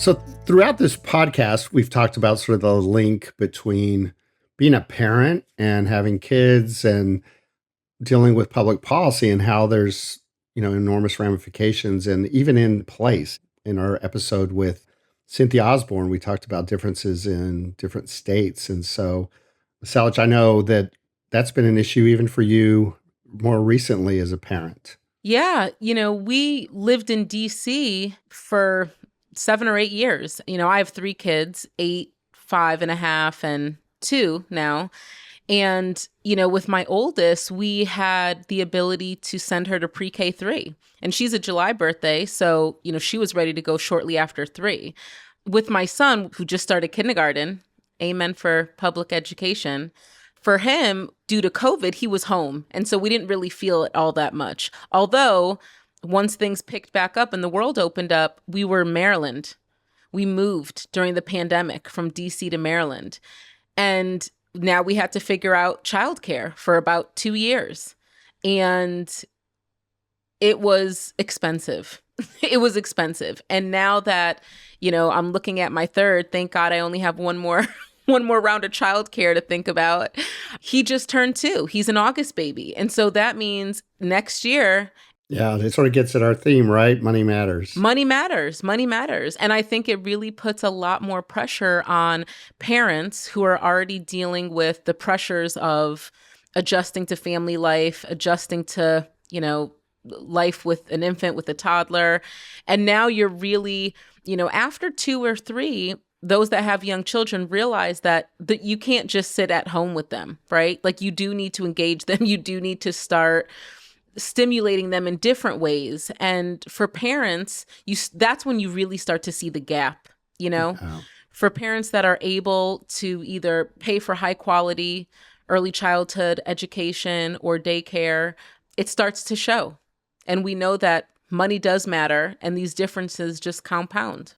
So, throughout this podcast, we've talked about sort of the link between being a parent and having kids and dealing with public policy and how there's, enormous ramifications and even in place. In our episode with Cynthia Osborne, we talked about differences in different states. And so, Salich, I know that that's been an issue even for you more recently as a parent. Yeah, we lived in DC for 7 or 8 years. I have three kids, 8, 5.5, and 2 now. And, with my oldest, we had the ability to send her to pre-K 3. And she's a July birthday. So, she was ready to go shortly after 3. With my son, who just started kindergarten, amen for public education. For him, due to COVID, he was home. And so we didn't really feel it all that much. Although once things picked back up and the world opened up, we were in Maryland. We moved during the pandemic from DC to Maryland. And now we had to figure out childcare for about 2 years. And it was expensive. It was expensive. And now that, I'm looking at my third, thank God I only have one more round of childcare to think about. He just turned 2. He's an August baby. And so that means next year. Yeah, it sort of gets at our theme, right? Money matters. Money matters. Money matters. And I think it really puts a lot more pressure on parents who are already dealing with the pressures of adjusting to family life, adjusting to, life with an infant, with a toddler. And now you're really, after 2 or 3, those that have young children realize that you can't just sit at home with them, right? Like you do need to engage them. You do need to start stimulating them in different ways. And for parents, that's when you really start to see the gap, Oh. For parents that are able to either pay for high quality early childhood education or daycare, it starts to show. And we know that money does matter and these differences just compound.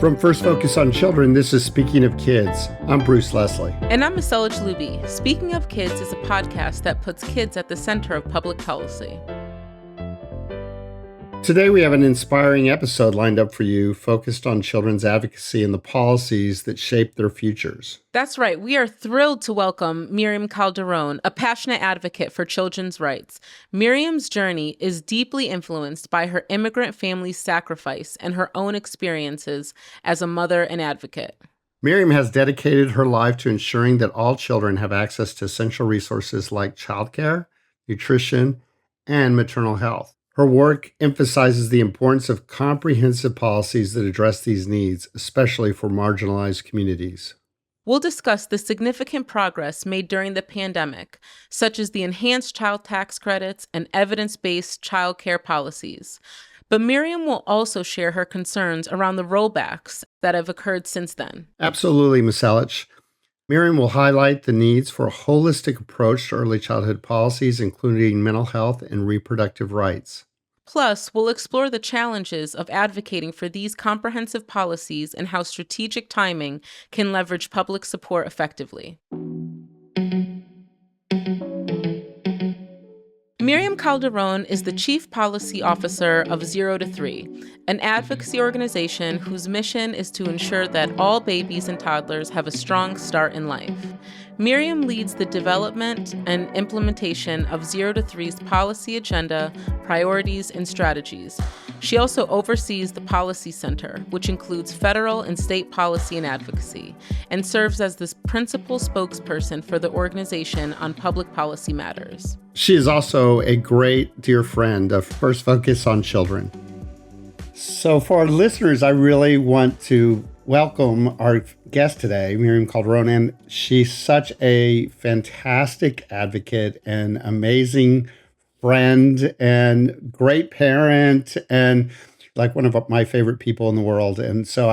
From First Focus on Children, this is Speaking of Kids. I'm Bruce Leslie. And I'm Salich Luby. Speaking of Kids is a podcast that puts kids at the center of public policy. Today we have an inspiring episode lined up for you focused on children's advocacy and the policies that shape their futures. That's right. We are thrilled to welcome Miriam Calderón, a passionate advocate for children's rights. Miriam's journey is deeply influenced by her immigrant family's sacrifice and her own experiences as a mother and advocate. Miriam has dedicated her life to ensuring that all children have access to essential resources like childcare, nutrition, and maternal health. Her work emphasizes the importance of comprehensive policies that address these needs, especially for marginalized communities. We'll discuss the significant progress made during the pandemic, such as the enhanced child tax credits and evidence-based child care policies. But Miriam will also share her concerns around the rollbacks that have occurred since then. Absolutely, Ms. Salich. Miriam will highlight the needs for a holistic approach to early childhood policies, including mental health and reproductive rights. Plus, we'll explore the challenges of advocating for these comprehensive policies and how strategic timing can leverage public support effectively. Miriam Calderón is the Chief Policy Officer of 0 to 3, an advocacy organization whose mission is to ensure that all babies and toddlers have a strong start in life. Miriam leads the development and implementation of 0 to 3's policy agenda, priorities, and strategies. She also oversees the Policy Center, which includes federal and state policy and advocacy, and serves as the principal spokesperson for the organization on public policy matters. She is also a great dear friend of First Focus on Children. So for our listeners, I really want to welcome our guest today, Miriam Calderón, and she's such a fantastic advocate and amazing friend and great parent and like one of my favorite people in the world. And so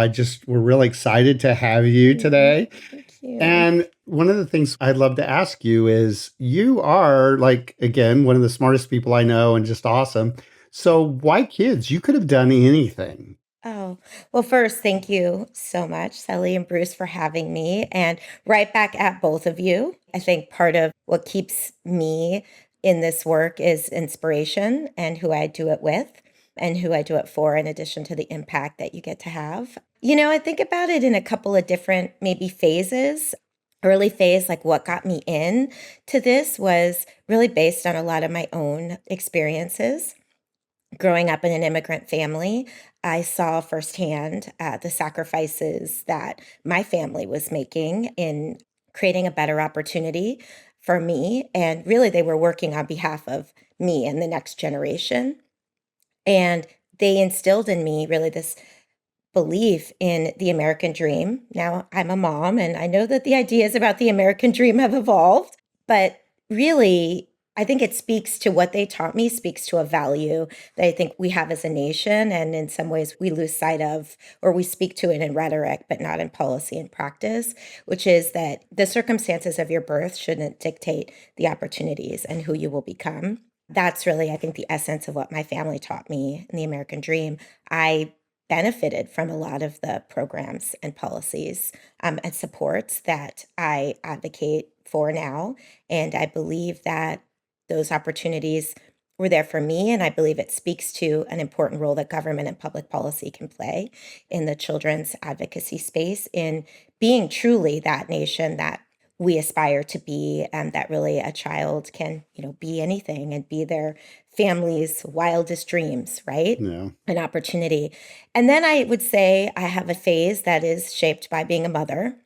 we're really excited to have you today. Thank you. And one of the things I'd love to ask you is you are again, one of the smartest people I know and just awesome. So why kids? You could have done anything. Oh, well, first, thank you so much, Sally and Bruce, for having me. And right back at both of you. I think part of what keeps me in this work is inspiration and who I do it with. and who I do it for, in addition to the impact that you get to have. I think about it in a couple of different maybe phases. Early phase, like what got me in to this was really based on a lot of my own experiences. Growing up in an immigrant family, I saw firsthand the sacrifices that my family was making in creating a better opportunity for me. And really, they were working on behalf of me and the next generation. And they instilled in me really this belief in the American dream. Now I'm a mom, and I know that the ideas about the American dream have evolved, but really, I think it speaks to what they taught me, speaks to a value that I think we have as a nation. And in some ways, we lose sight of, or we speak to it in rhetoric, but not in policy and practice, which is that the circumstances of your birth shouldn't dictate the opportunities and who you will become. That's really, I think, the essence of what my family taught me in the American dream. I benefited from a lot of the programs and policies and supports that I advocate for now. And I believe that those opportunities were there for me. And I believe it speaks to an important role that government and public policy can play in the children's advocacy space, in being truly that nation that we aspire to be, and that really a child can, be anything and be their family's wildest dreams, right? Yeah. An opportunity. And then I would say I have a phase that is shaped by being a mother.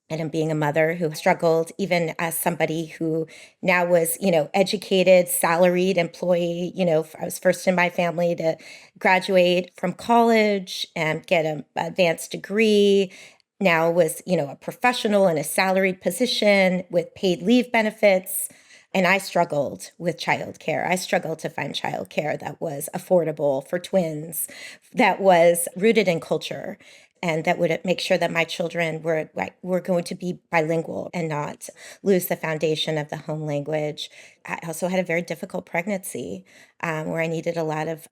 And I'm being a mother who struggled, even as somebody who now was, educated, salaried employee. I was first in my family to graduate from college and get an advanced degree. Now was, a professional in a salaried position with paid leave benefits. And I struggled with childcare. I struggled to find childcare that was affordable for twins, that was rooted in culture, and that would make sure that my children were going to be bilingual and not lose the foundation of the home language. I also had a very difficult pregnancy where I needed a lot of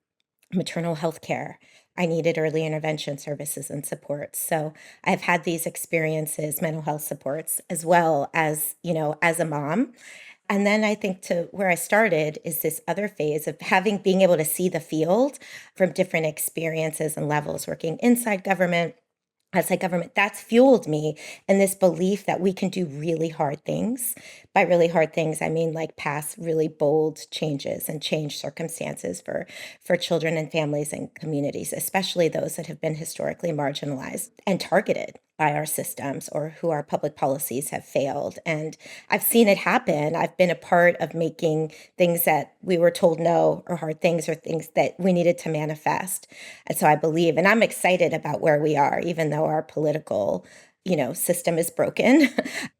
maternal health care. I needed early intervention services and supports. So I've had these experiences, mental health supports, as well as, as a mom. And then I think to where I started is this other phase of being able to see the field from different experiences and levels, working inside government, outside government. That's fueled me, and this belief that we can do really hard things. By really hard things, I mean like pass really bold changes and change circumstances for children and families and communities, especially those that have been historically marginalized and targeted by our systems, or who our public policies have failed. And I've seen it happen. I've been a part of making things that we were told no, or hard things, or things that we needed to manifest. And so I believe, and I'm excited about where we are, even though our political, system is broken.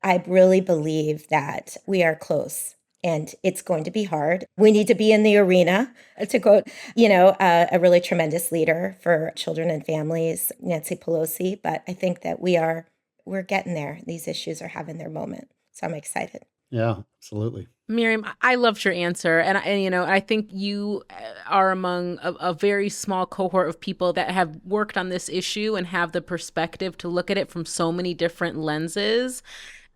I really believe that we are close. And it's going to be hard. We need to be in the arena, to quote, a really tremendous leader for children and families, Nancy Pelosi. But I think that we're getting there. These issues are having their moment. So I'm excited. Yeah, absolutely. Miriam, I loved your answer. And I think you are among a very small cohort of people that have worked on this issue and have the perspective to look at it from so many different lenses.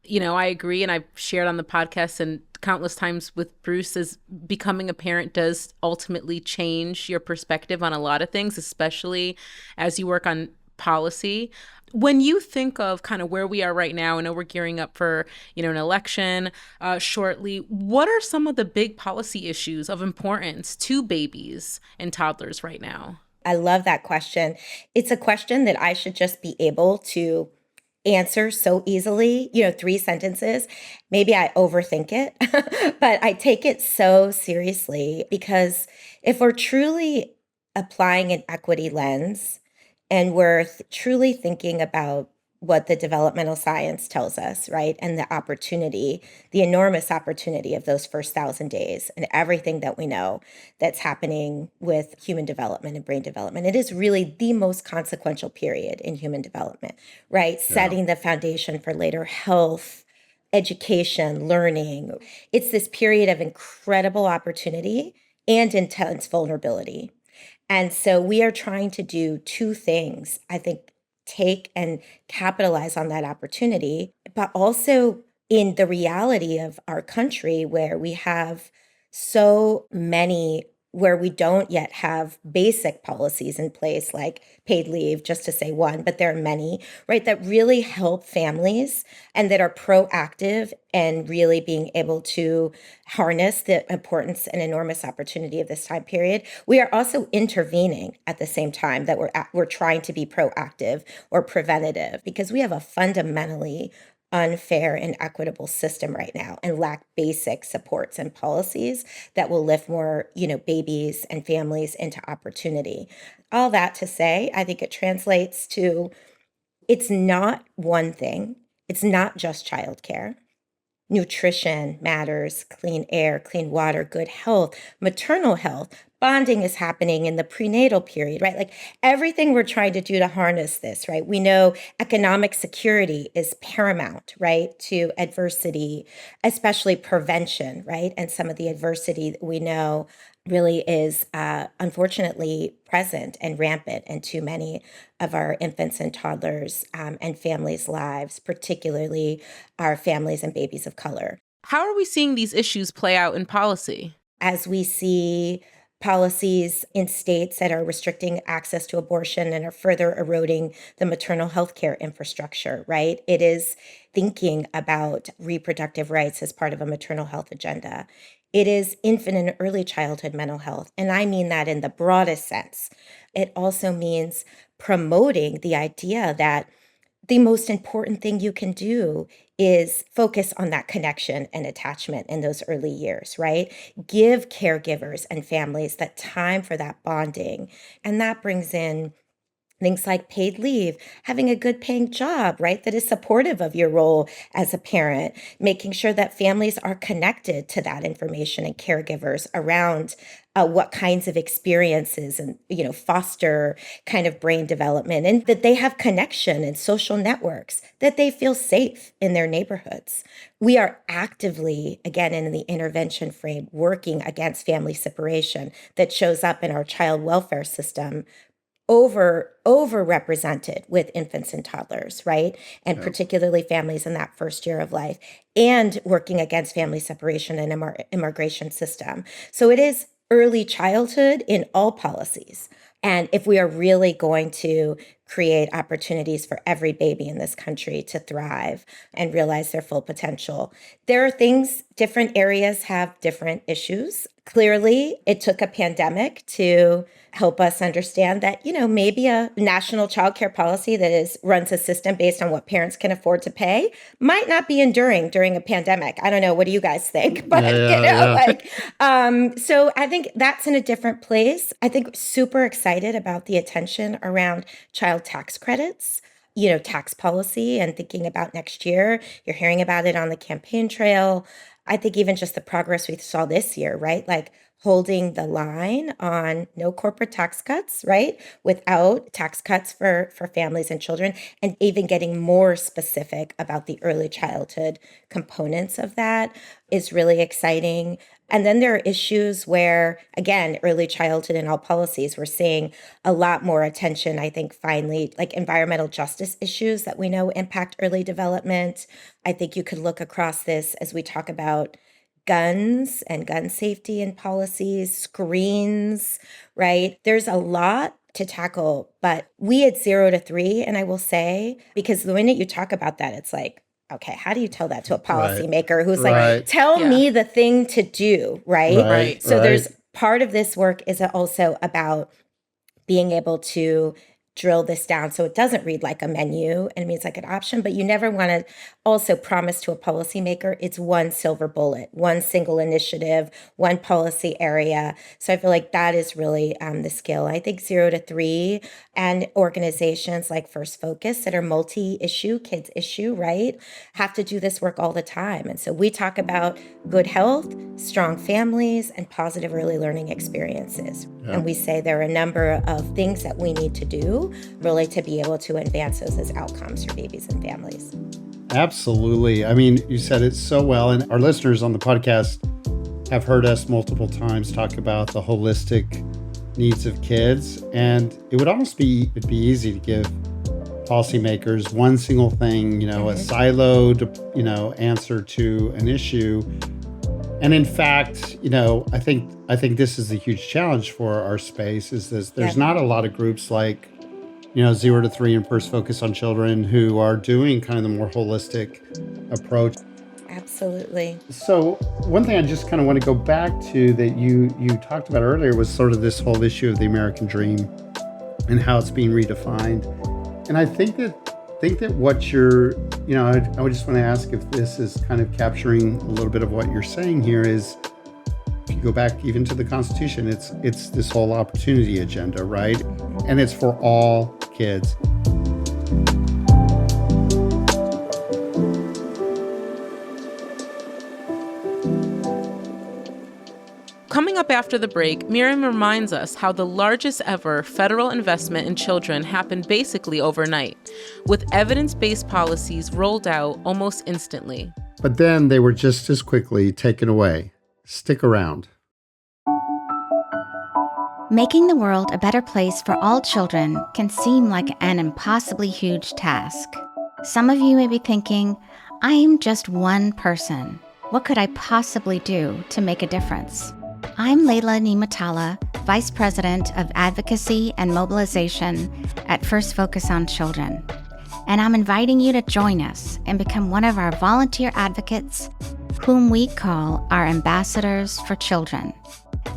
I agree. And I've shared on the podcast and countless times with Bruce, as becoming a parent does ultimately change your perspective on a lot of things, especially as you work on policy. When you think of kind of where we are right now, I know we're gearing up for, an election shortly. What are some of the big policy issues of importance to babies and toddlers right now? I love that question. It's a question that I should just be able to answer so easily, 3 sentences. Maybe I overthink it, but I take it so seriously, because if we're truly applying an equity lens, and we're truly thinking about what the developmental science tells us, right? And the opportunity, the enormous opportunity of those first 1,000 days, and everything that we know that's happening with human development and brain development. It is really the most consequential period in human development, right? Yeah. Setting the foundation for later health, education, learning. It's this period of incredible opportunity and intense vulnerability. And so we are trying to do 2 things, I think: take and capitalize on that opportunity, but also in the reality of our country, where we have so many where we don't yet have basic policies in place, like paid leave, just to say one, but there are many, right, that really help families and that are proactive and really being able to harness the importance and enormous opportunity of this time period. We are also intervening at the same time that we're trying to be proactive or preventative, because we have a fundamentally unfair and equitable system right now and lack basic supports and policies that will lift more, babies and families into opportunity. All that to say, I think it translates to, it's not one thing. It's not just childcare. Nutrition matters, clean air, clean water, good health, maternal health. Bonding is happening in the prenatal period, right? Like everything we're trying to do to harness this, right? We know economic security is paramount, right, to adversity, especially prevention, right? And some of the adversity that we know really is unfortunately present and rampant in too many of our infants and toddlers and families' lives, particularly our families and babies of color. How are we seeing these issues play out in policy? As we see policies in states that are restricting access to abortion and are further eroding the maternal health care infrastructure, right? It is thinking about reproductive rights as part of a maternal health agenda. It is infant and early childhood mental health. And I mean that in the broadest sense. It also means promoting the idea that the most important thing you can do is focus on that connection and attachment in those early years, right? Give caregivers and families that time for that bonding. And that brings in things like paid leave, having a good paying job, right, that is supportive of your role as a parent, making sure that families are connected to that information and caregivers around what kinds of experiences and, foster kind of brain development, and that they have connection and social networks, that they feel safe in their neighborhoods. We are actively, again, in the intervention frame, working against family separation that shows up in our child welfare system overrepresented with infants and toddlers, right? And particularly families in that first year of life, and working against family separation and immigration system. So it is early childhood in all policies. And if we are really going to create opportunities for every baby in this country to thrive and realize their full potential, there are things, different areas have different issues. Clearly, it took a pandemic to help us understand that, maybe a national childcare policy that runs a system based on what parents can afford to pay might not be enduring during a pandemic. I don't know. What do you guys think? But, so I think that's in a different place. I think super excited about the attention around child tax credits, tax policy, and thinking about next year. You're hearing about it on the campaign trail. I think even just the progress we saw this year, right? Like holding the line on no corporate tax cuts, right? Without tax cuts for families and children, and even getting more specific about the early childhood components of that is really exciting. And then there are issues where, again, early childhood in all policies, we're seeing a lot more attention, I think, finally, like environmental justice issues that we know impact early development. I think you could look across this as we talk about guns and gun safety and policies, screens, right? There's a lot to tackle, but we at 0 to 3, and I will say, because the minute you talk about that, it's like, okay, how do you tell that to a policymaker who's like, tell me the thing to do, right? So there's part of this work is also about being able to drill this down so it doesn't read like a menu and means like an option, but you never want to also promise to a policymaker it's one silver bullet, one single initiative, one policy area. So I feel like that is really the skill. I think 0 to 3 and organizations like First Focus that are multi-issue, kids issue, right, have to do this work all the time. And so we talk about good health, strong families, and positive early learning experiences. And we say there are a number of things that we need to do really to be able to advance those as outcomes for babies and families. Absolutely. I mean, you said it so well, and our listeners on the podcast have heard us multiple times talk about the holistic needs of kids, and it would almost be easy to give policymakers one single thing, a siloed, answer to an issue. And in fact, I think this is a huge challenge for our space is this, there's not a lot of groups like, 0 to 3 and First Focus on Children who are doing kind of the more holistic approach. Absolutely. So one thing I just kind of want to go back to that you talked about earlier was sort of this whole issue of the American dream and how it's being redefined. And I think that what you're, I would just want to ask if this is kind of capturing a little bit of what you're saying here is, if you go back even to the Constitution, it's this whole opportunity agenda, right? And it's for all kids. Coming up after the break, Miriam reminds us how the largest ever federal investment in children happened basically overnight, with evidence-based policies rolled out almost instantly. But then they were just as quickly taken away. Stick around. Making the world a better place for all children can seem like an impossibly huge task. Some of you may be thinking, I am just one person. What could I possibly do to make a difference? I'm Leila Nimatala, Vice President of Advocacy and Mobilization at First Focus on Children. And I'm inviting you to join us and become one of our volunteer advocates, whom we call our ambassadors for children.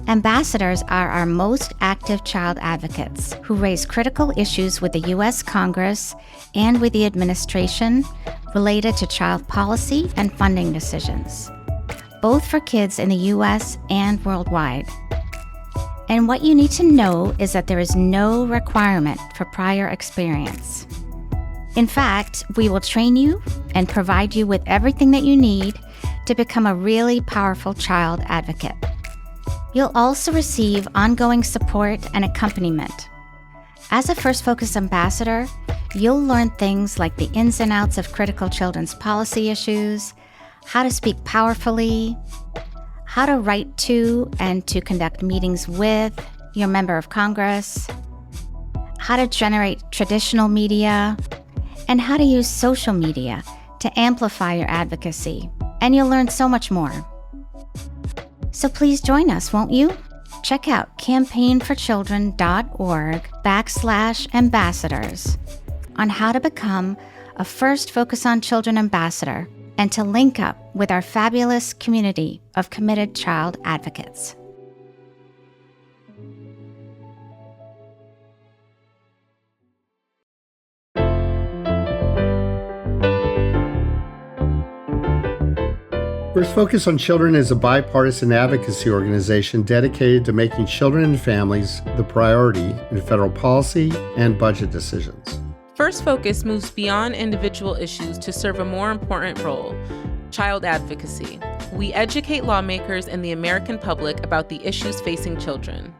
Ambassadors are our most active child advocates who raise critical issues with the U.S. Congress and with the administration related to child policy and funding decisions, both for kids in the U.S. and worldwide. And what you need to know is that there is no requirement for prior experience. In fact, we will train you and provide you with everything that you need to become a really powerful child advocate. You'll also receive ongoing support and accompaniment. As a First Focus ambassador, you'll learn things like the ins and outs of critical children's policy issues, how to speak powerfully, how to write to and to conduct meetings with your member of Congress, how to generate traditional media, and how to use social media to amplify your advocacy. And you'll learn so much more. So please join us, won't you? Check out campaignforchildren.org/ambassadors on how to become a First Focus on Children ambassador and to link up with our fabulous community of committed child advocates. First Focus on Children is a bipartisan advocacy organization dedicated to making children and families the priority in federal policy and budget decisions. First Focus moves beyond individual issues to serve a more important role: child advocacy. We educate lawmakers and the American public about the issues facing children.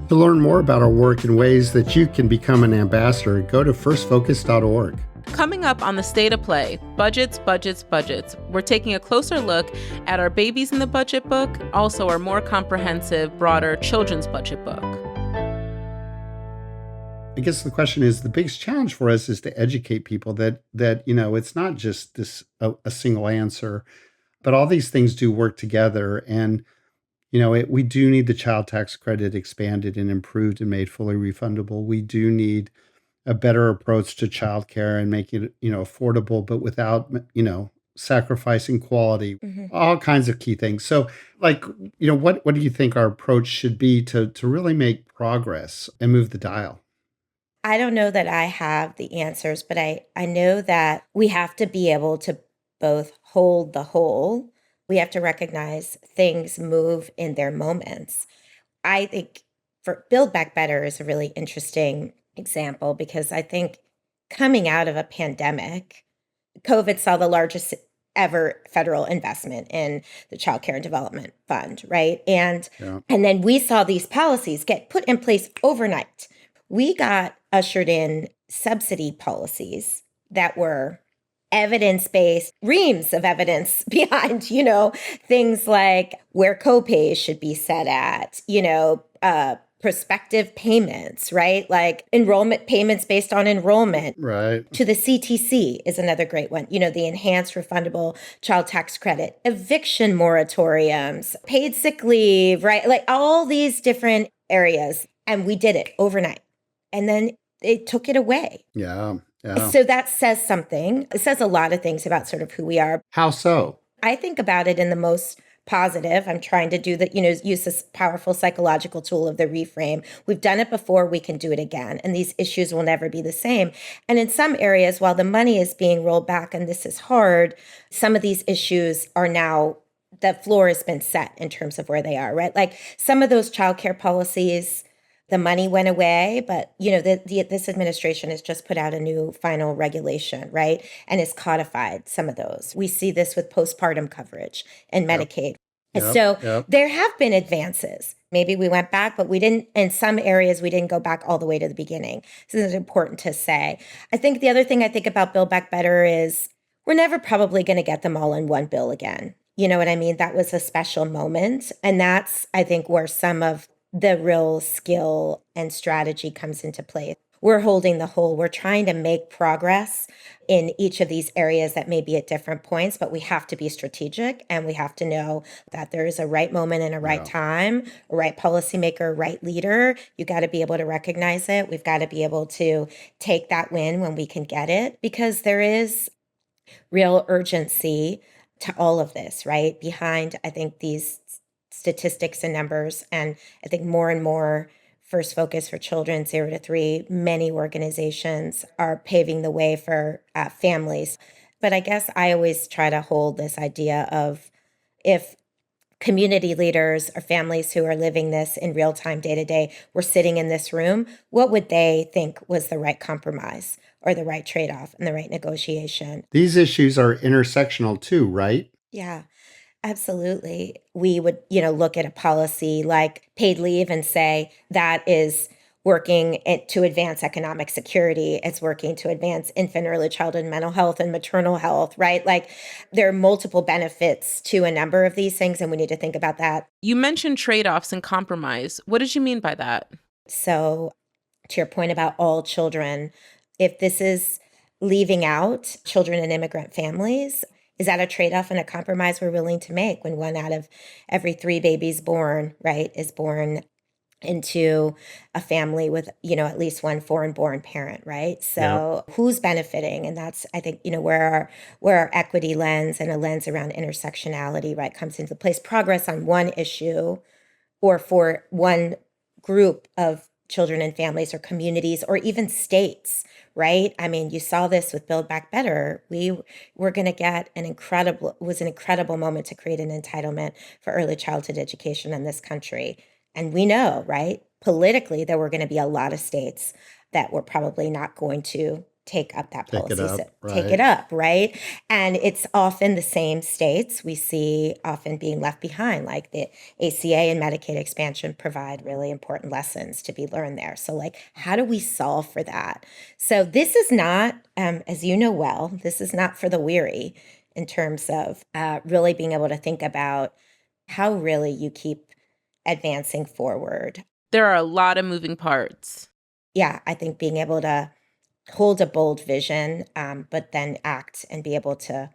To learn more about our work and ways that you can become an ambassador, go to firstfocus.org. Coming up on the State of Play, budgets, budgets, budgets. We're taking a closer look at our Babies in the Budget book, also our more comprehensive, broader children's budget book. I guess the question is, the biggest challenge for us is to educate people that it's not just a single answer, but all these things do work together. And, we do need the child tax credit expanded and improved and made fully refundable. We do need a better approach to childcare and making it, affordable, but without, sacrificing quality, all kinds of key things. So what do you think our approach should be to really make progress and move the dial? I don't know that I have the answers, but I know that we have to be able to both hold the whole. We have to recognize things move in their moments. I think for Build Back Better is a really interesting example because I think coming out of a pandemic, COVID saw the largest ever federal investment in the Child Care and Development Fund, right? And then we saw these policies get put in place overnight. We got ushered in subsidy policies that were evidence-based, reams of evidence behind, things like where copays should be set at, prospective payments, right? Like enrollment payments based on enrollment. Right. To the CTC is another great one. The enhanced refundable child tax credit, eviction moratoriums, paid sick leave, right? Like all these different areas. And we did it overnight. And then it took it away. Yeah. Yeah. So that says something. It says a lot of things about sort of who we are. How so? I think about it in the most positive. I'm trying to do that, use this powerful psychological tool of the reframe. We've done it before, we can do it again. And these issues will never be the same. And in some areas, while the money is being rolled back and this is hard, some of these issues are now, the floor has been set in terms of where they are, right? Like some of those childcare policies, the money went away, but this administration has just put out a new final regulation, right? And has codified some of those. We see this with postpartum coverage and Medicaid. Yep. There have been advances. Maybe we went back, but we didn't, in some areas, we didn't go back all the way to the beginning. So this is important to say. I think the other thing I think about Build Back Better is we're never probably going to get them all in one bill again. You know what I mean? That was a special moment. And that's, I think, where some of the real skill and strategy comes into play. We're holding the whole. We're trying to make progress in each of these areas that may be at different points, but we have to be strategic and we have to know that there is a right moment and a right time, a right policymaker, a right leader. You got to be able to recognize it. We've got to be able to take that win when we can get it, because there is real urgency to all of this, right? Behind, I think, these statistics and numbers. And I think more and more First Focus for Children 0 to 3, many organizations are paving the way for families. But I guess I always try to hold this idea of, if community leaders or families who are living this in real time, day to day, were sitting in this room, what would they think was the right compromise or the right trade-off and the right negotiation? These issues are intersectional too, right? Yeah. Absolutely. We would, look at a policy like paid leave and say that is working to advance economic security. It's working to advance infant, early childhood mental health and maternal health, right? Like there are multiple benefits to a number of these things, and we need to think about that. You mentioned trade-offs and compromise. What did you mean by that? So to your point about all children, if this is leaving out children in immigrant families, is that a trade-off and a compromise we're willing to make when 1 out of every 3 babies born, right, is born into a family with, at least one foreign-born parent, right? So who's benefiting? And that's, I think, where our equity lens and a lens around intersectionality, right, comes into place. Progress on one issue or for one group of children and families or communities or even states, right? I mean, you saw this with Build Back Better. We were going to get an incredible moment to create an entitlement for early childhood education in this country. And we know, right, politically, there were going to be a lot of states that were probably not going to take up that policy. Take it up, right? And it's often the same states we see often being left behind, like the ACA and Medicaid expansion provide really important lessons to be learned there. So like, how do we solve for that? So this is not, as you know well, this is not for the weary in terms of really being able to think about how really you keep advancing forward. There are a lot of moving parts. Yeah, I think being able to hold a bold vision, but then act and be able to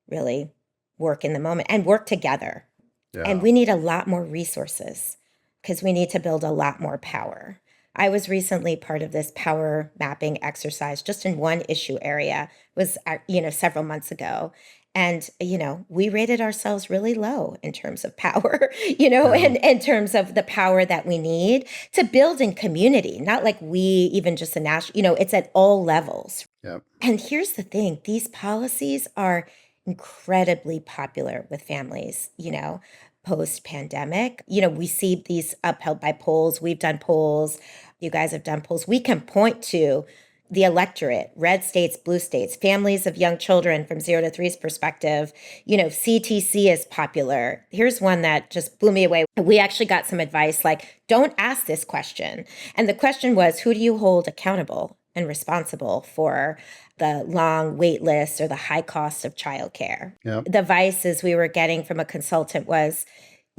really work in the moment and work together. Yeah. And we need a lot more resources because we need to build a lot more power. I was recently part of this power mapping exercise just in one issue area. It was, several months ago. And, we rated ourselves really low in terms of power, and in terms of the power that we need to build in community, not like we even just a national, it's at all levels. Yep. And here's the thing, these policies are incredibly popular with families, post-pandemic. We see these upheld by polls. We've done polls. You guys have done polls. We can point to the electorate, red states, blue states, families of young children from 0 to 3's perspective, CTC is popular. Here's one that just blew me away. We actually got some advice like, don't ask this question. And the question was, who do you hold accountable and responsible for the long wait lists or the high costs of childcare? Yep. The advices we were getting from a consultant was,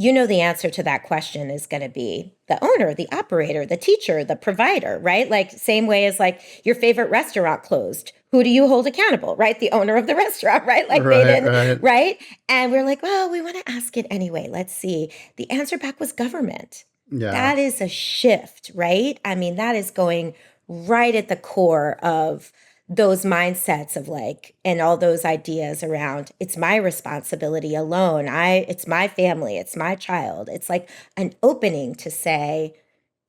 you know, the answer to that question is going to be the owner, the operator, the teacher, the provider, right? Like same way as like your favorite restaurant closed. Who do you hold accountable, right? The owner of the restaurant, right? Like they didn't, right? And we're like, well, we want to ask it anyway. Let's see. The answer back was government. Yeah. That is a shift, right? I mean, that is going right at the core of those mindsets of like, and all those ideas around it's my responsibility alone. It's my family, it's my child. It's like an opening to say,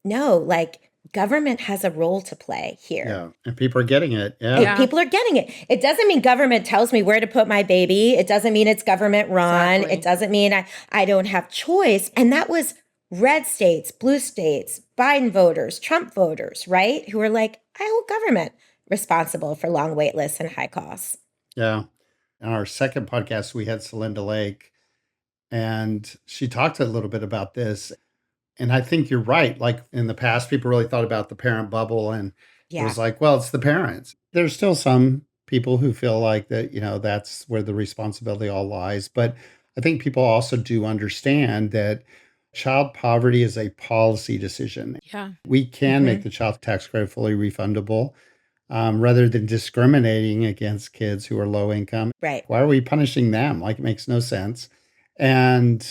no, like government has a role to play here. Yeah. And people are getting it. Yeah. And people are getting it. It doesn't mean government tells me where to put my baby. It doesn't mean it's government run. Exactly. It doesn't mean I don't have choice. And that was red states, blue states, Biden voters, Trump voters, right? Who are like, I hold government responsible for long wait lists and high costs. Yeah. In our second podcast, we had Celinda Lake, and she talked a little bit about this. And I think you're right. Like in the past, people really thought about the parent bubble, and it was like, well, it's the parents. There's still some people who feel like that, that's where the responsibility all lies. But I think people also do understand that child poverty is a policy decision. Yeah. We can make the child tax credit fully refundable. Rather than discriminating against kids who are low income. Right. Why are we punishing them? Like, it makes no sense. And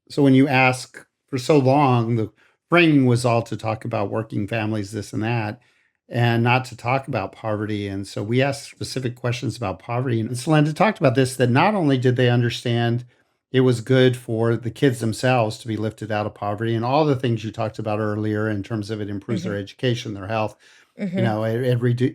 so when you ask, for so long, the framing was all to talk about working families, this and that, and not to talk about poverty. And so we asked specific questions about poverty. And Celinda talked about this, that not only did they understand it was good for the kids themselves to be lifted out of poverty and all the things you talked about earlier in terms of it improves their education, their health, it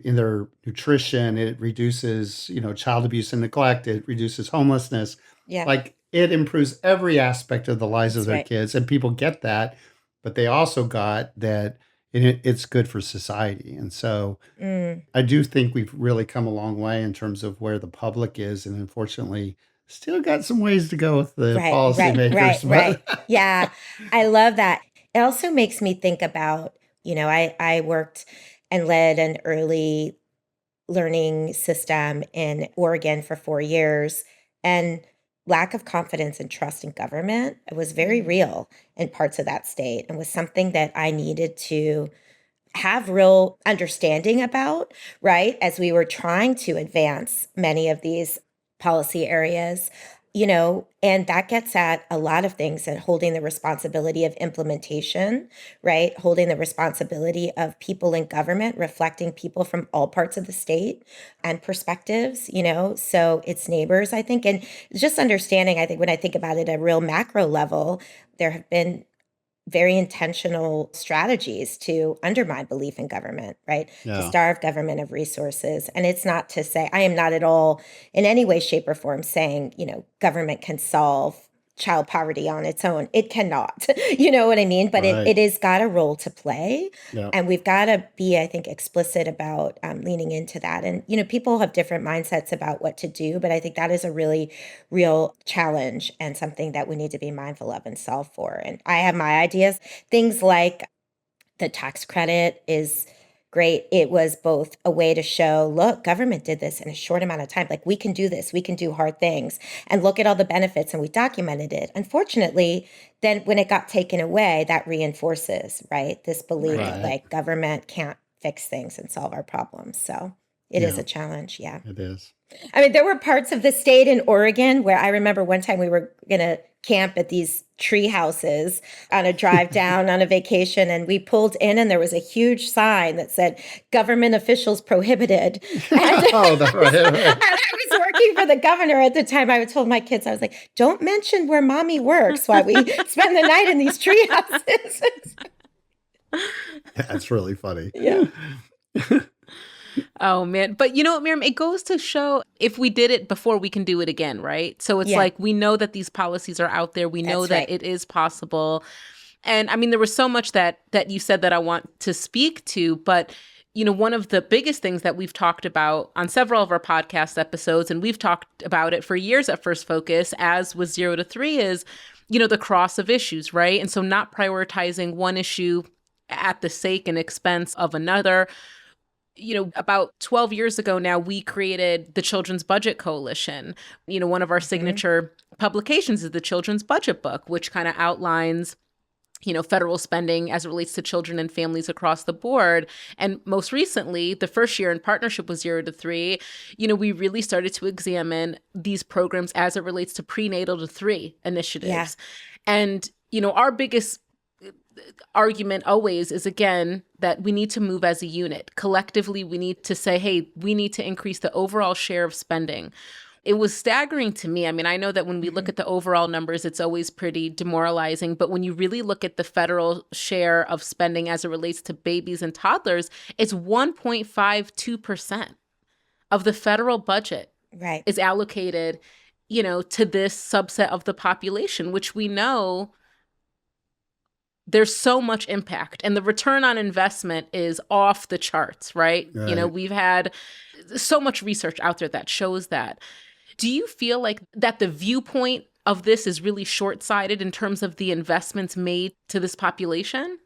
in their nutrition, it reduces, child abuse and neglect, it reduces homelessness. Yeah. Like it improves every aspect of the lives of their kids, and people get that, but they also got that it's good for society. And so I do think we've really come a long way in terms of where the public is, and unfortunately still got some ways to go with the policymakers. Right. Yeah. I love that. It also makes me think about, I worked and led an early learning system in Oregon for 4 years. And lack of confidence and trust in government was very real in parts of that state, and was something that I needed to have real understanding about, right? As we were trying to advance many of these policy areas. And that gets at a lot of things, and holding the responsibility of implementation, right? Holding the responsibility of people in government, reflecting people from all parts of the state and perspectives, so it's neighbors, I think. And just understanding, I think when I think about it at a real macro level, there have been very intentional strategies to undermine belief in government, right? To starve government of resources. And it's not to say, I am not at all in any way, shape, or form saying, government can solve child poverty on its own. It cannot, you know what I mean? But it has got a role to play. Yeah. And we've got to be, I think, explicit about leaning into that. And, people have different mindsets about what to do, but I think that is a really real challenge and something that we need to be mindful of and solve for. And I have my ideas. Things like the tax credit is great. It was both a way to show, look, government did this in a short amount of time. Like, we can do this. We can do hard things. And look at all the benefits. And we documented it. Unfortunately, then when it got taken away, that reinforces, right, this belief that like government can't fix things and solve our problems. So it is a challenge. Yeah, it is. I mean, there were parts of the state in Oregon where I remember one time we were going to camp at these tree houses on a drive down on a vacation, and we pulled in and there was a huge sign that said government officials prohibited. And, and I was working for the governor at the time. I told my kids, I was like, don't mention where mommy works while we spend the night in these tree houses. That's really funny. Yeah. Oh, man. But you know what, Miriam, it goes to show if we did it before, we can do it again, right? So it's like we know that these policies are out there. We know that it is possible. And I mean, there was so much that you said that I want to speak to. But, one of the biggest things that we've talked about on several of our podcast episodes, and we've talked about it for years at First Focus, as with 0 to 3, is, the cross of issues, right? And so not prioritizing one issue at the sake and expense of another. About 12 years ago now, we created the Children's Budget Coalition. One of our signature publications is the Children's Budget Book, which kind of outlines federal spending as it relates to children and families across the board. And most recently, the first year in partnership with 0 to 3, we really started to examine these programs as it relates to prenatal to 3 initiatives. Yeah. And, our biggest argument always is, again, that we need to move as a unit. Collectively, we need to say, hey, we need to increase the overall share of spending. It was staggering to me. I mean, I know that when we look at the overall numbers, it's always pretty demoralizing. But when you really look at the federal share of spending as it relates to babies and toddlers, it's 1.52% of the federal budget is allocated, to this subset of the population, which we know there's so much impact. And the return on investment is off the charts, right? We've had so much research out there that shows that. Do you feel like that the viewpoint of this is really short-sighted in terms of the investments made to this population?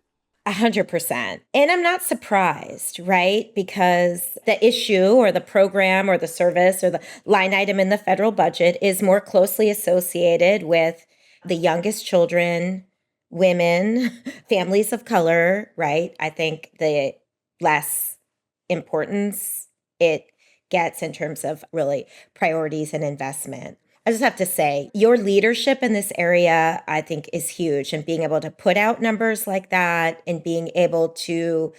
100%. And I'm not surprised, right? Because the issue or the program or the service or the line item in the federal budget is more closely associated with the youngest children, women, families of color, right? I think the less importance it gets in terms of really priorities and investment. I just have to say, your leadership in this area, I think, is huge. And being able to put out numbers like that and being able to,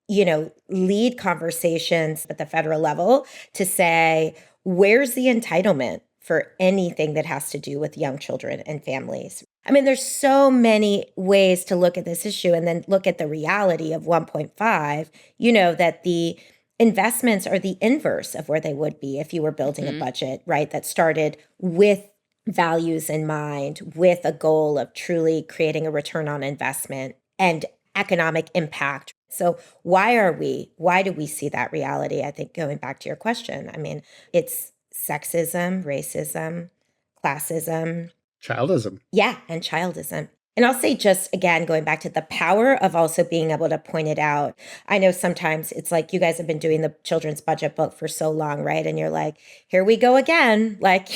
lead conversations at the federal level to say, where's the entitlement for anything that has to do with young children and families? I mean, there's so many ways to look at this issue and then look at the reality of 1.5, that the investments are the inverse of where they would be if you were building a budget, right, that started with values in mind, with a goal of truly creating a return on investment and economic impact. So why do we see that reality? I think going back to your question, I mean, it's sexism, racism, classism. Childism. Yeah, and childism. And I'll say just, again, going back to the power of also being able to point it out. I know sometimes it's like you guys have been doing the children's budget book for so long, right? And you're like, here we go again. Like,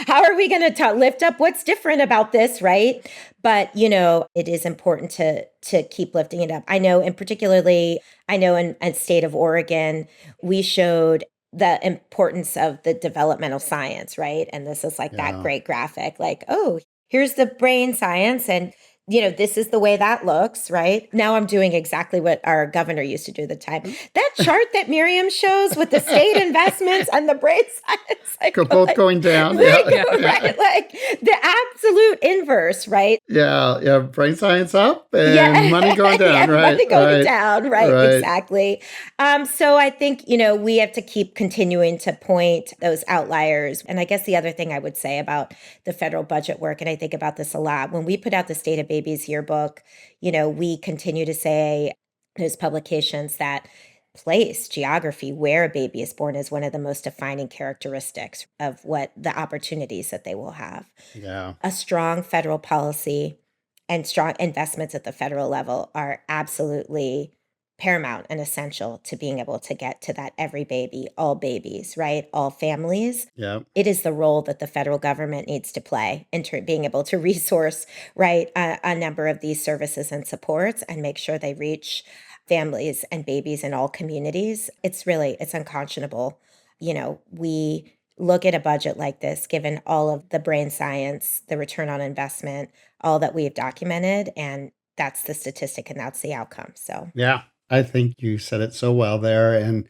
how are we going to lift up what's different about this, right? But, it is important to keep lifting it up. I know, and particularly, in state of Oregon, we showed the importance of the developmental science, right? And this is like that great graphic, like, oh, here's the brain science and, this is the way that looks, right? Now I'm doing exactly what our governor used to do at the time. That chart that Miriam shows with the state investments and the brain science. Both going down. Right, like the absolute inverse, right? Yeah. Brain science up and money going down, right? Money going down, right, exactly. So I think, we have to keep continuing to point those outliers. And I guess the other thing I would say about the federal budget work, and I think about this a lot, when we put out the State of Baby's yearbook, we continue to say those publications that place geography where a baby is born is one of the most defining characteristics of what the opportunities that they will have. Yeah. A strong federal policy and strong investments at the federal level are absolutely paramount and essential to being able to get to that every baby, all babies, right? All families. Yeah. It is the role that the federal government needs to play in being able to resource, right, a number of these services and supports and make sure they reach families and babies in all communities. It's unconscionable. We look at a budget like this, given all of the brain science, the return on investment, all that we've documented, and that's the statistic and that's the outcome. So yeah. I think you said it so well there. And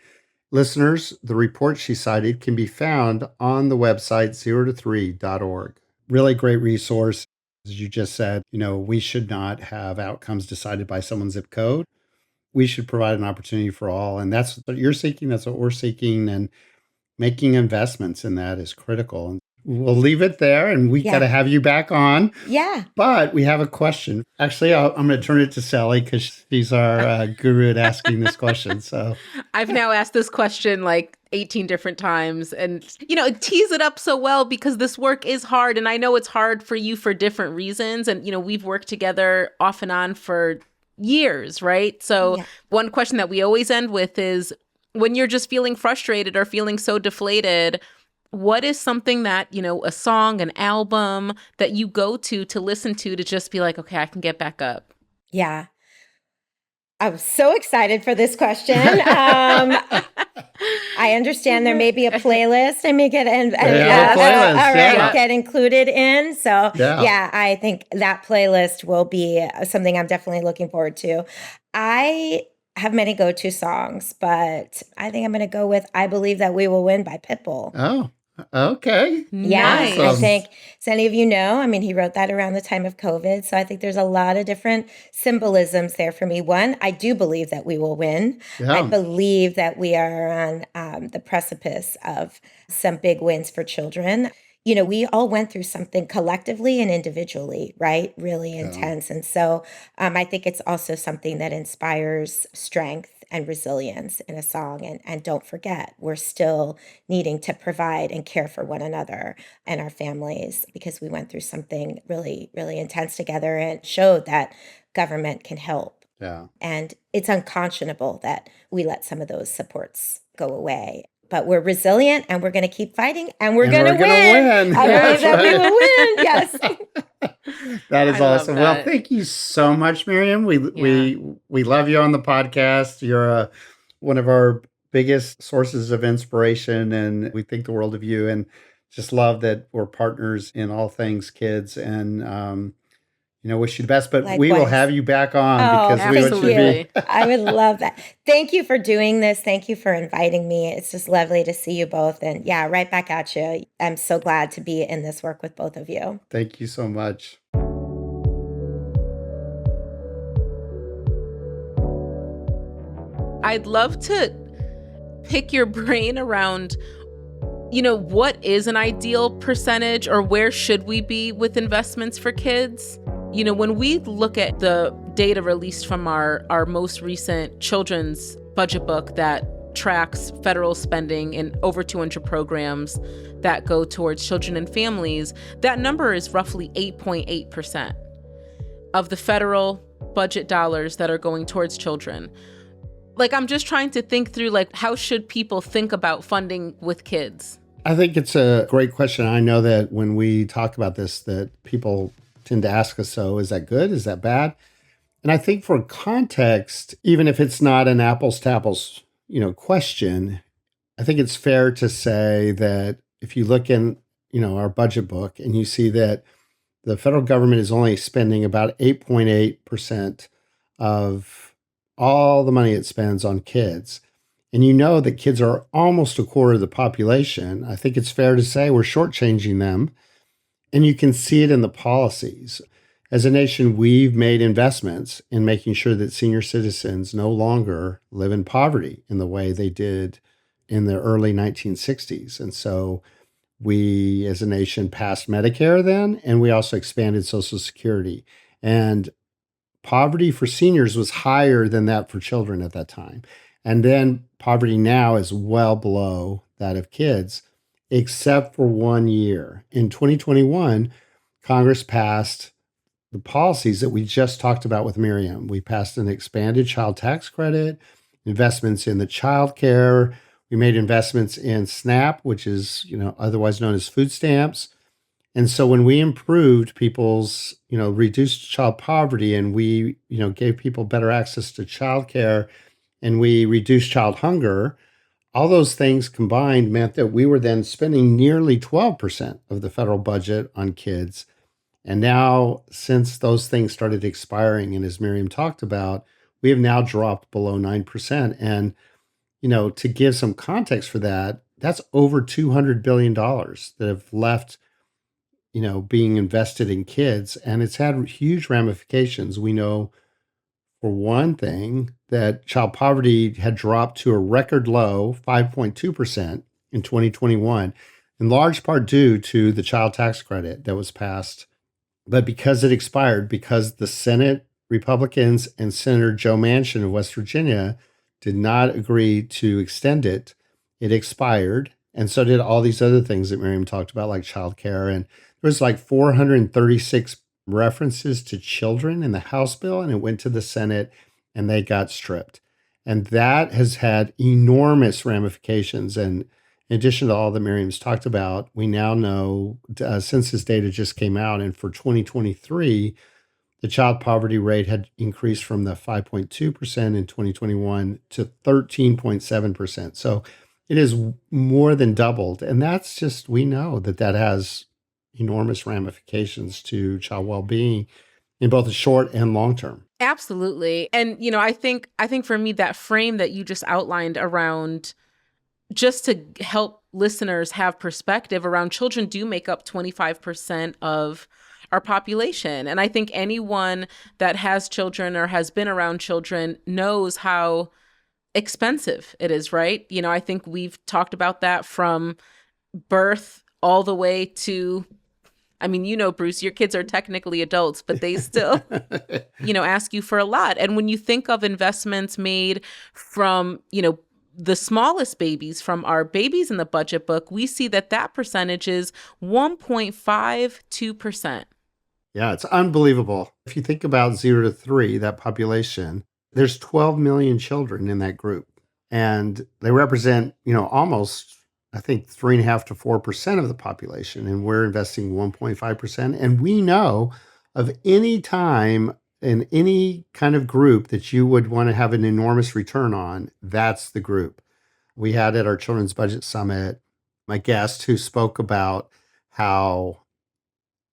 listeners, the report she cited can be found on the website 0to3.org. Really great resource. As you just said, we should not have outcomes decided by someone's zip code. We should provide an opportunity for all. And that's what you're seeking. That's what we're seeking. And making investments in that is critical. And we'll leave it there, and we got to have you back on. Yeah. But we have a question. Actually, I'm going to turn it to Sally because she's our guru at asking this question. So I've now asked this question like 18 different times, and tease it up so well because this work is hard, and I know it's hard for you for different reasons. And we've worked together off and on for years, right? So one question that we always end with is, when you're just feeling frustrated or feeling so deflated, what is something that, a song, an album that you go to listen to just be like, okay, I can get back up? Yeah. I'm so excited for this question. I understand there may be a playlist I may get get included in. So yeah, I think that playlist will be something I'm definitely looking forward to. I have many go-to songs, but I think I'm going to go with "I Believe That We Will Win" by Pitbull. Oh, okay. Yeah, Nice. I think, as any of you know, I mean, he wrote that around the time of COVID. So I think there's a lot of different symbolisms there for me. One, I do believe that we will win. Yeah. I believe that we are on the precipice of some big wins for children. We all went through something collectively and individually, right? Really intense. And so I think it's also something that inspires strength and resilience in a song. And don't forget, we're still needing to provide and care for one another and our families because we went through something really, really intense together and showed that government can help. Yeah. And it's unconscionable that we let some of those supports go away. But we're resilient and we're going to keep fighting and we're going to win. I believe that we will win. Yes. That is awesome. Well, thank you so much, Miriam. We love you on the podcast. You're one of our biggest sources of inspiration, and we think the world of you, and just love that we're partners in all things kids, and wish you the best, but we will have you back on because we want you to be. I would love that. Thank you for doing this. Thank you for inviting me. It's just lovely to see you both. And yeah, right back at you. I'm so glad to be in this work with both of you. Thank you so much. I'd love to pick your brain around what is an ideal percentage, or where should we be with investments for kids? When we look at the data released from our most recent children's budget book that tracks federal spending in over 200 programs that go towards children and families, that number is roughly 8.8% of the federal budget dollars that are going towards children. I'm just trying to think through, how should people think about funding with kids? I think it's a great question. I know that when we talk about this, that people tend to ask us, so is that good? Is that bad? And I think for context, even if it's not an apples to apples, question, I think it's fair to say that if you look in, our budget book and you see that the federal government is only spending about 8.8% of all the money it spends on kids, and that kids are almost a quarter of the population, I think it's fair to say we're shortchanging them. And you can see it in the policies. As a nation, we've made investments in making sure that senior citizens no longer live in poverty in the way they did in the early 1960s. And so we, as a nation, passed Medicare then, and we also expanded Social Security. And poverty for seniors was higher than that for children at that time. And then poverty now is well below that of kids, except for 1 year. In 2021, Congress passed the policies that we just talked about with Miriam. We passed an expanded child tax credit, investments in the child care. We made investments in SNAP, which is, otherwise known as food stamps. And so when we improved people's, reduced child poverty, and we, gave people better access to child care, and we reduced child hunger, all those things combined meant that we were then spending nearly 12% of the federal budget on kids. And now, since those things started expiring, and as Miriam talked about, we have now dropped below 9%. And, to give some context for that, that's over $200 billion that have left, being invested in kids. And it's had huge ramifications. We know, for one thing, that child poverty had dropped to a record low 5.2% in 2021, in large part due to the child tax credit that was passed. But because it expired, because the Senate Republicans and Senator Joe Manchin of West Virginia did not agree to extend it, it expired. And so did all these other things that Miriam talked about, like child care. And there was 436 references to children in the House bill, and it went to the Senate and they got stripped. And that has had enormous ramifications. And in addition to all that Miriam's talked about, we now know census data just came out. And for 2023, the child poverty rate had increased from the 5.2% in 2021 to 13.7%. So it is more than doubled. And that's just, we know that that has enormous ramifications to child well-being in both the short and long term. Absolutely. And, I think for me, that frame that you just outlined around, just to help listeners have perspective around, children do make up 25% of our population. And I think anyone that has children or has been around children knows how expensive it is, right? I think we've talked about that from birth all the way to, Bruce, your kids are technically adults, but they still, ask you for a lot. And when you think of investments made from, the smallest babies, from our babies in the budget book, we see that percentage is 1.52%. Yeah, it's unbelievable. If you think about 0 to 3, that population, there's 12 million children in that group. And they represent, almost, I think, 3.5 to 4% of the population. And we're investing 1.5%. And we know of any time in any kind of group that you would want to have an enormous return on, that's the group. We had at our Children's Budget Summit my guest who spoke about how,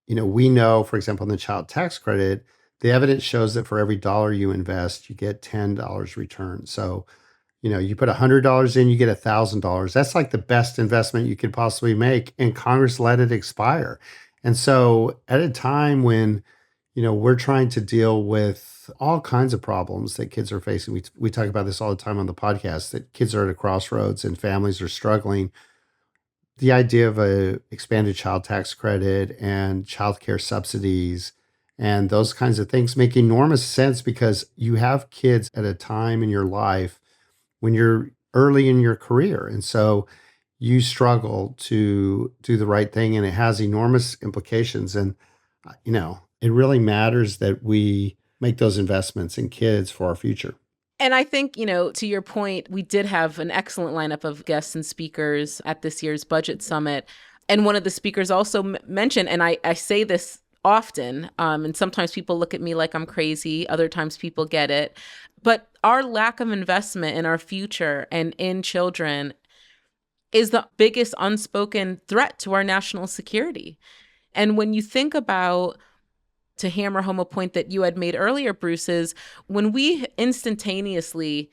we know, for example, in the child tax credit, the evidence shows that for every dollar you invest, you get $10 return. So, you put $100 in, you get $1,000. That's like the best investment you could possibly make. And Congress let it expire. And so at a time when, we're trying to deal with all kinds of problems that kids are facing. We talk about this all the time on the podcast, that kids are at a crossroads and families are struggling. The idea of a expanded child tax credit and childcare subsidies and those kinds of things make enormous sense, because you have kids at a time in your life when you're early in your career. And so you struggle to do the right thing, and it has enormous implications. And, it really matters that we make those investments in kids for our future. And I think, to your point, we did have an excellent lineup of guests and speakers at this year's Budget Summit. And one of the speakers also mentioned, and I say this often, and sometimes people look at me like I'm crazy, other times people get it, but our lack of investment in our future and in children is the biggest unspoken threat to our national security. And when you think about, to hammer home a point that you had made earlier, Bruce, is when we instantaneously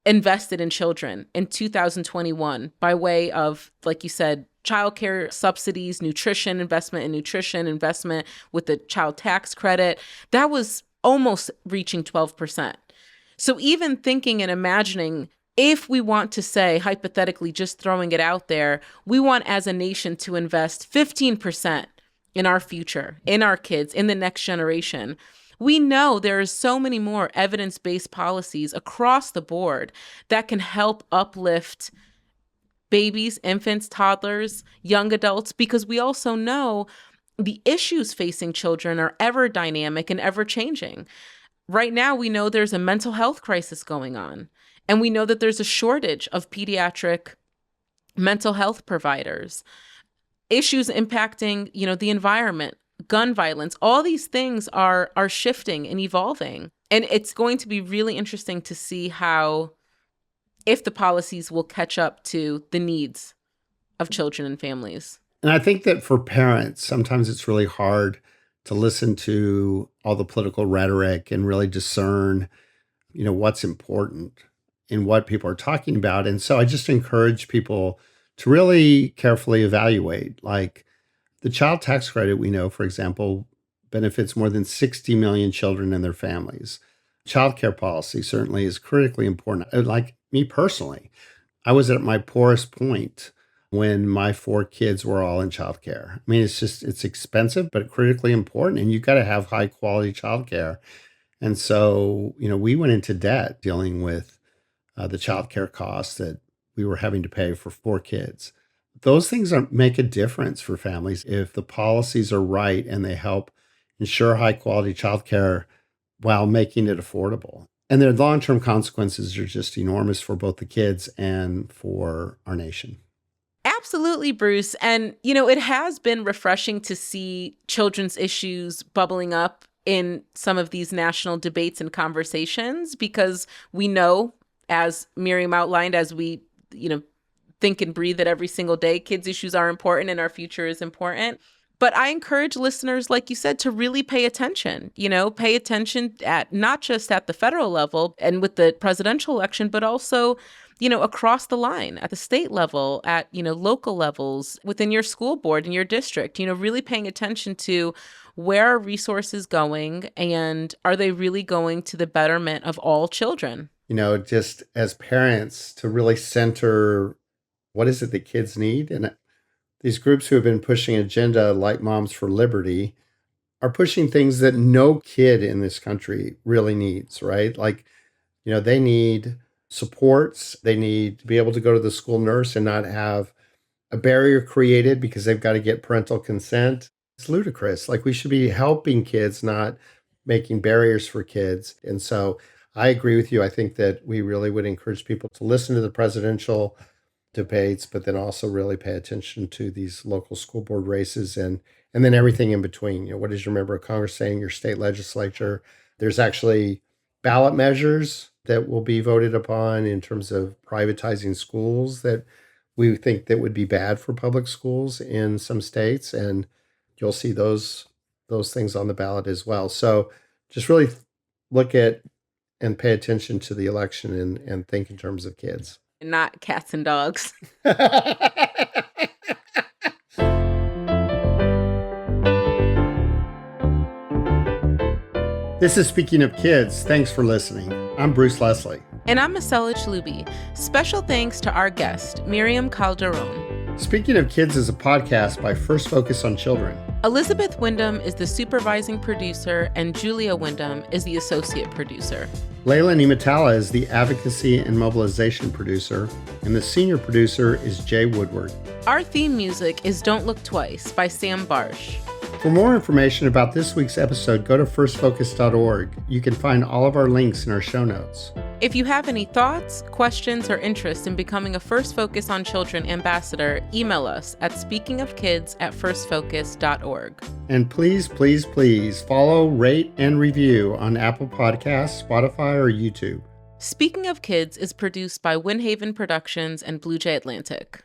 invested in children in 2021 by way of, like you said, childcare subsidies, investment in nutrition, investment with the child tax credit, that was almost reaching 12%. So even thinking and imagining, if we want to say, hypothetically, just throwing it out there, we want as a nation to invest 15% in our future, in our kids, in the next generation. We know there are so many more evidence-based policies across the board that can help uplift babies, infants, toddlers, young adults, because we also know the issues facing children are ever dynamic and ever changing. Right now, we know there's a mental health crisis going on, and we know that there's a shortage of pediatric mental health providers. Issues impacting, the environment, gun violence, all these things are shifting and evolving. And it's going to be really interesting to see if the policies will catch up to the needs of children and families. And I think that for parents, sometimes it's really hard to listen to all the political rhetoric and really discern, what's important in what people are talking about. And so I just encourage people to really carefully evaluate. Like the child tax credit, we know, for example, benefits more than 60 million children and their families. Childcare policy certainly is critically important. Like me personally, I was at my poorest point when my 4 kids were all in childcare. I mean, it's expensive, but critically important. And you've got to have high quality childcare. And so, we went into debt dealing with the childcare costs that we were having to pay for 4 kids. Those things make a difference for families if the policies are right and they help ensure high quality childcare while making it affordable. And their long-term consequences are just enormous for both the kids and for our nation. Absolutely, Bruce. And, it has been refreshing to see children's issues bubbling up in some of these national debates and conversations, because we know, as Miriam outlined, as we, think and breathe it every single day, kids' issues are important and our future is important. But I encourage listeners, like you said, to really pay attention, pay attention at not just at the federal level and with the presidential election, but also, across the line at the state level, at, local levels, within your school board in your district, really paying attention to where are resources going and are they really going to the betterment of all children? Just as parents to really center what is it that kids need. And these groups who have been pushing agenda like Moms for Liberty are pushing things that no kid in this country really needs, right? Like, they need supports. They need to be able to go to the school nurse and not have a barrier created because they've got to get parental consent. It's ludicrous. Like, we should be helping kids, not making barriers for kids. And so I agree with you. I think that we really would encourage people to listen to the presidential debates, but then also really pay attention to these local school board races and then everything in between. What is your member of Congress saying, your state legislature? There's actually ballot measures that will be voted upon in terms of privatizing schools that we think that would be bad for public schools in some states. And you'll see those things on the ballot as well. So just really look at and pay attention to the election and think in terms of kids. Not cats and dogs. This is Speaking of Kids. Thanks for listening. I'm Bruce Leslie. And I'm Masela Chalubi. Special thanks to our guest, Miriam Calderón. Speaking of Kids is a podcast by First Focus on Children. Elizabeth Wyndham is the supervising producer, and Julia Wyndham is the associate producer. Layla Nimatala is the advocacy and mobilization producer, and the senior producer is Jay Woodward. Our theme music is Don't Look Twice by Sam Barsh. For more information about this week's episode, go to firstfocus.org. You can find all of our links in our show notes. If you have any thoughts, questions, or interest in becoming a First Focus on Children ambassador, email us at speakingofkids@firstfocus.org. And please, please, please follow, rate, and review on Apple Podcasts, Spotify, or YouTube. Speaking of Kids is produced by Windhaven Productions and Blue Jay Atlantic.